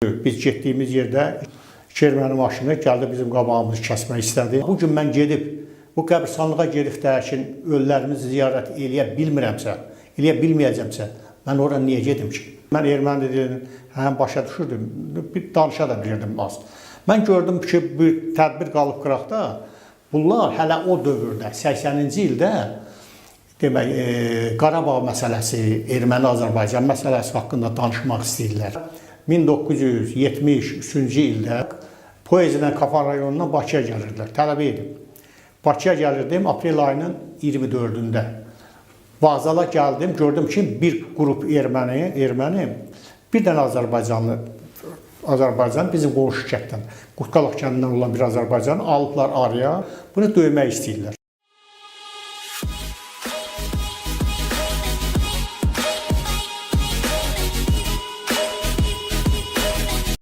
Biz getdiyimiz yerdə iki erməni maşını gəldi bizim qabağımızı kəsmək istədi. Bu gün mən gedib bu qəbirstanlığa gedib də ki, ölülərimizi ziyarət eləyə bilmirəmsə, eləyə bilməyəcəmsə, mən ora niyə gedim ki? Mən erməni dilini həm başa düşürdüm, bir danışa da bilirdim az. Mən gördüm ki, bir tədbir qalıb qıraqda. Bunlar hələ o dövrdə, 80-ci ildə demək, Qarabağ məsələsi, Erməni-Azərbaycan məsələsi haqqında danışmaq istəyirlər. 1973-cü ildə Poeziyadan Kafan rayonundan Bakıya gəlirdilər, tələbə edib. Bakıya gəlirdim aprel ayının 24-də. Vağzala gəldim, gördüm ki, bir qrup erməni, bir dənə Azərbaycan bizim qonşu kənddən, Qurtqalaq kəndindən olan bir Azərbaycanı alıblar araya, bunu döymək istəyirlər.